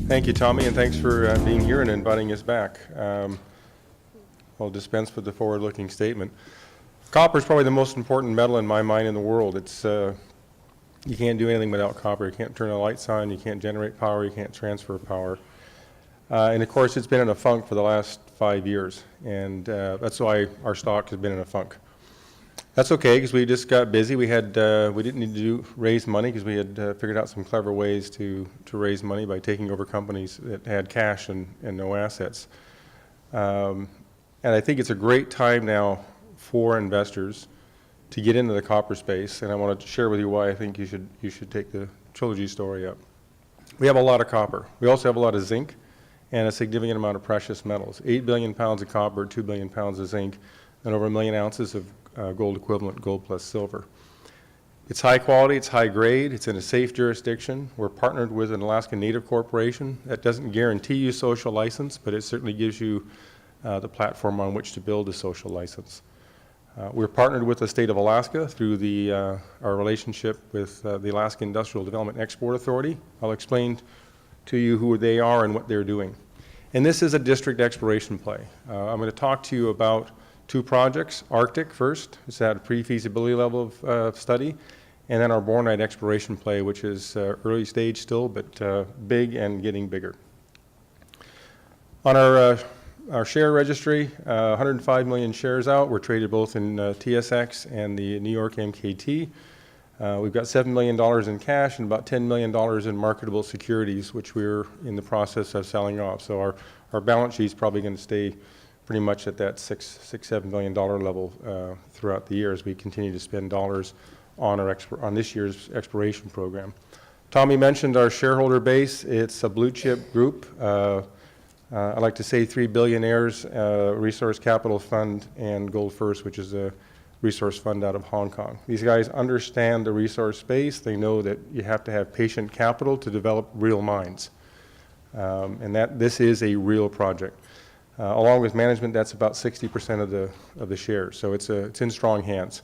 Thank you, Tommy, and thanks for being here and inviting us back. I'll dispense with the forward-looking statement. Copper is probably the most important metal in my mind in the world. It's you can't do anything without copper. You can't turn the lights on, you can't generate power, you can't transfer power. And of course, it's been in a funk for the last 5 years, and that's why our stock has been in a funk. That's okay, because we just got busy. We didn't need to raise money because we had figured out some clever ways to raise money by taking over companies that had cash and no assets. And I think it's a great time now for investors to get into the copper space, and I want to share with you why I think you should take the Trilogy story up. We have a lot of copper. We also have a lot of zinc and a significant amount of precious metals. 8 billion pounds of copper, 2 billion pounds of zinc, and over 1 million ounces of gold equivalent, gold plus silver. It's high quality, it's high grade, it's in a safe jurisdiction. We're partnered with an Alaska Native corporation. That doesn't guarantee you social license, but it certainly gives you the platform on which to build a social license. We're partnered with the state of Alaska through our relationship with the Alaska Industrial Development Export Authority. I'll explain to you who they are and what they're doing. And this is a district exploration play. I'm going to talk to you about 2 projects. Arctic first, it's at a pre-feasibility level of study, and then our Bornite exploration play, which is early stage still, but big and getting bigger. On our share registry, 105 million shares out. We're traded both in TSX and the New York MKT. We've got $7 million in cash and about $10 million in marketable securities, which we're in the process of selling off. So our balance sheet is probably going to stay pretty much at that $7 million level throughout the year as we continue to spend dollars on this year's exploration program. Tommy mentioned our shareholder base. It's a blue chip group. I like to say 3 billionaires, Resource Capital Fund, and Gold First, which is a resource fund out of Hong Kong. These guys understand the resource space. They know that you have to have patient capital to develop real mines, and that this is a real project. Along with management, that's about 60% of the shares, so it's in strong hands.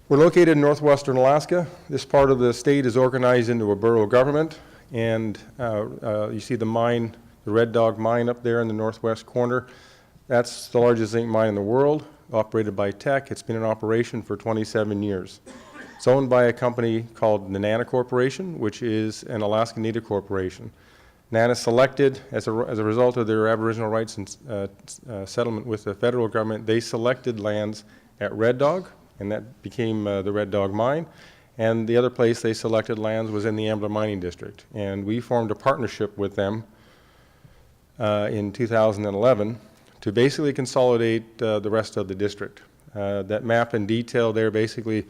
We're located in northwestern Alaska. This part of the state is organized into a borough government, and you see the mine, the Red Dog mine up there in the northwest corner. That's the largest zinc mine in the world, operated by Teck. It's been in operation for 27 years. It's owned by a company called the NANA Corporation, which is an Alaska Native corporation. NANA selected, as a result of their Aboriginal rights and settlement with the federal government, they selected lands at Red Dog, and that became the Red Dog mine. And the other place they selected lands was in the Ambler Mining District. And we formed a partnership with them in 2011 to basically consolidate the rest of the district. That map in detail there basically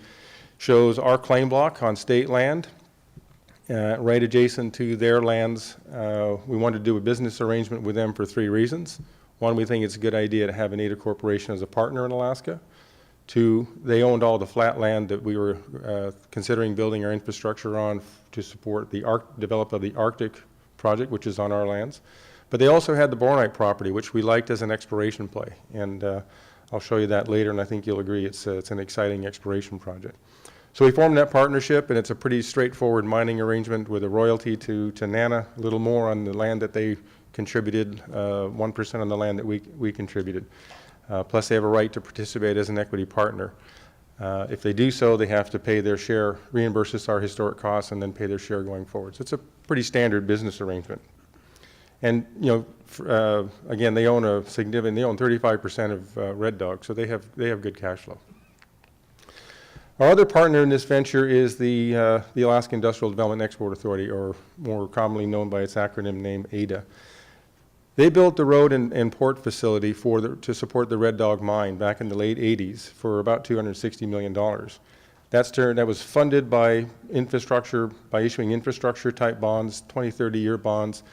shows our claim block on state land. Right adjacent to their lands. We wanted to do a business arrangement with them for 3 reasons. 1, we think it's a good idea to have a Native corporation as a partner in Alaska. 2, they owned all the flat land that we were considering building our infrastructure on to support the development of the Arctic project, which is on our lands. But they also had the Bornite property, which we liked as an exploration play. And I'll show you that later, and I think you'll agree it's an exciting exploration project. So we formed that partnership, and it's a pretty straightforward mining arrangement with a royalty to NANA, a little more on the land that they contributed, 1% on the land that we contributed. Plus they have a right to participate as an equity partner. If they do so, they have to pay their share, reimburse us our historic costs, and then pay their share going forward. So it's a pretty standard business arrangement. And again, they own 35% of Red Dog, so they have good cash flow. Our other partner in this venture is the Alaska Industrial Development Export Authority, or more commonly known by its acronym name, AIDA. They built the road and port facility to support the Red Dog mine back in the late 80s for about $260 million. That was funded by issuing infrastructure type bonds, 20, 30-year bonds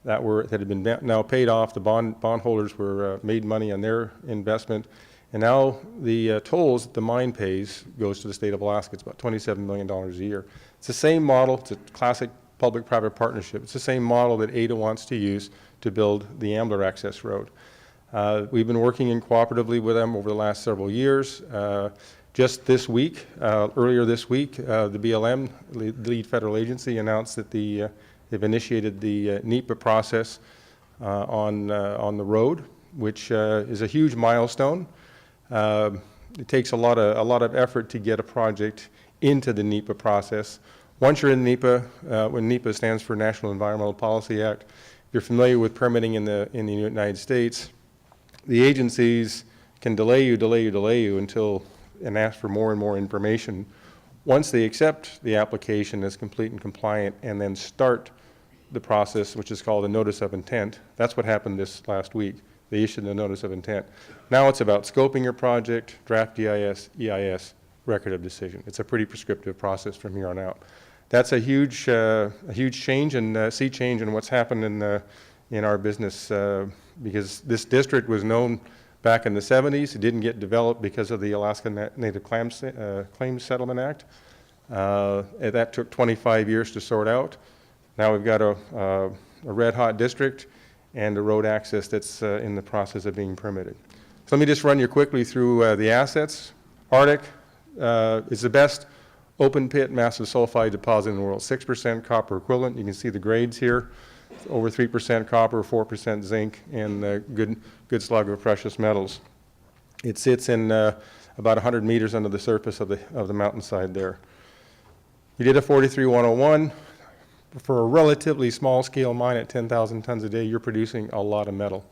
that had been now paid off. The bondholders were made money on their investment. And now the tolls the mine pays goes to the state of Alaska. It's about $27 million a year. It's the same model. It's a classic public-private partnership. It's the same model that AIDA wants to use to build the Ambler Access Road. We've been working cooperatively with them over the last several years. Just this week, earlier this week, the BLM, the lead federal agency, announced that they've initiated the NEPA process on the road, which is a huge milestone. It takes a lot of effort to get a project into the NEPA process. Once you're in NEPA, when NEPA stands for National Environmental Policy Act, if you're familiar with permitting in the United States, the agencies can delay you until and ask for more and more information. Once they accept the application as complete and compliant and then start the process, which is called a notice of intent, that's what happened this last week. They issued a notice of intent. Now it's about scoping your project, draft EIS, record of decision. It's a pretty prescriptive process from here on out. That's a huge change and sea change in what's happened in our business because this district was known back in the 70s. It didn't get developed because of the Alaska Native Claims Settlement Act. That took 25 years to sort out. Now we've got a red-hot district and a road access that's in the process of being permitted. So let me just run you quickly through the assets. Arctic is the best open pit massive sulfide deposit in the world, 6% copper equivalent. You can see the grades here, over 3% copper, 4% zinc, and good slug of precious metals. It sits in about 100 meters under the surface of the mountainside there. We did a 43-101. For a relatively small scale mine at 10,000 tons a day, you're producing a lot of metal.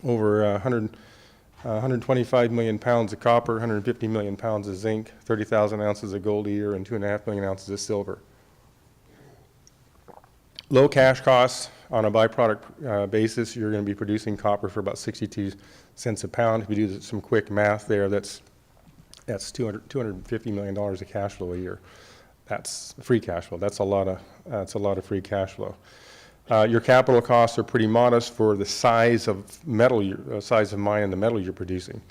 Over 125 million pounds of copper, 150 million pounds of zinc, 30,000 ounces of gold a year, and 2.5 million ounces of silver. Low cash costs on a byproduct basis, you're going to be producing copper for about 62 cents a pound. If you do some quick math there, that's $250 million of cash flow a year. That's free cash flow. That's a lot of free cash flow. Your capital costs are pretty modest for the size of metal, size of mine and the metal you're producing.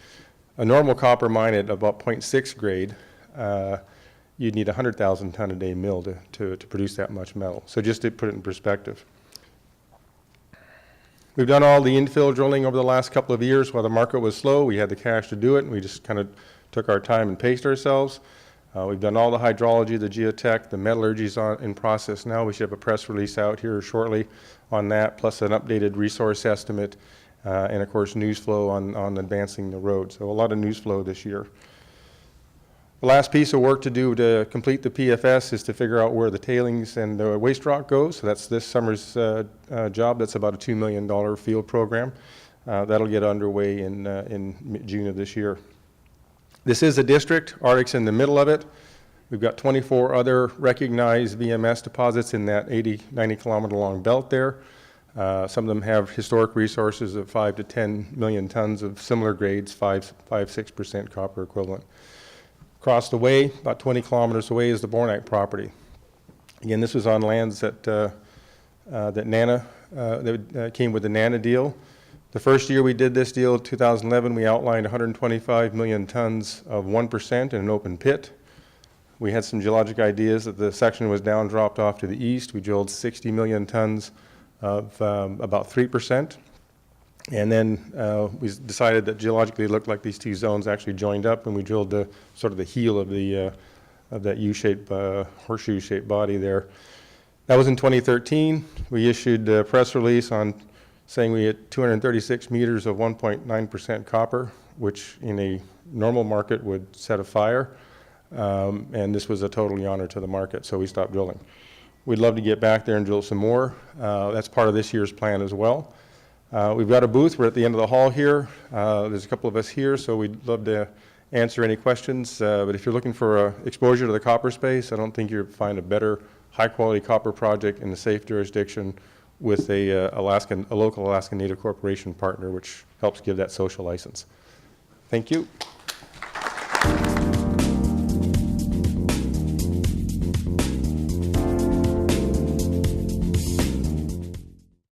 A normal copper mine at about 0.6 grade, you'd need a 100,000 ton a day mill to produce that much metal. So just to put it in perspective. We've done all the infill drilling over the last couple of years. While the market was slow, we had the cash to do it, and we just kind of took our time and paced ourselves. We've done all the hydrology, the geotech, the metallurgy is in process now. We should have a press release out here shortly on that, plus an updated resource estimate, and of course news flow on advancing the road. So a lot of news flow this year. The last piece of work to do to complete the PFS is to figure out where the tailings and the waste rock goes. So that's this summer's job. That's about a $2 million field program. That'll get underway in June of this year. This is a district. Arctic's in the middle of it. We've got 24 other recognized VMS deposits in that 80, 90 kilometer long belt there. Some of them have historic resources of 5 to 10 million tons of similar grades, 6% copper equivalent. Across the way, about 20 kilometers away, is the Bornak property. Again, this was on lands that came with the NANA deal. The first year we did this deal, 2011, we outlined 125 million tons of 1% in an open pit. We had some geologic ideas that the section was down, dropped off to the east. We drilled 60 million tons of about 3%. And then we decided that geologically it looked like these two zones actually joined up, and we drilled sort of the heel of that U-shaped, horseshoe-shaped body there. That was in 2013. We issued a press release on saying we hit 236 meters of 1.9% copper, which in a normal market would set a fire. And this was a total honor to the market, so we stopped drilling. We'd love to get back there and drill some more. That's part of this year's plan as well. We've got a booth. We're at the end of the hall here. There's a couple of us here, so we'd love to answer any questions. But if you're looking for exposure to the copper space, I don't think you'll find a better high-quality copper project in a safe jurisdiction with a local Alaska Native Corporation partner, which helps give that social license. Thank you.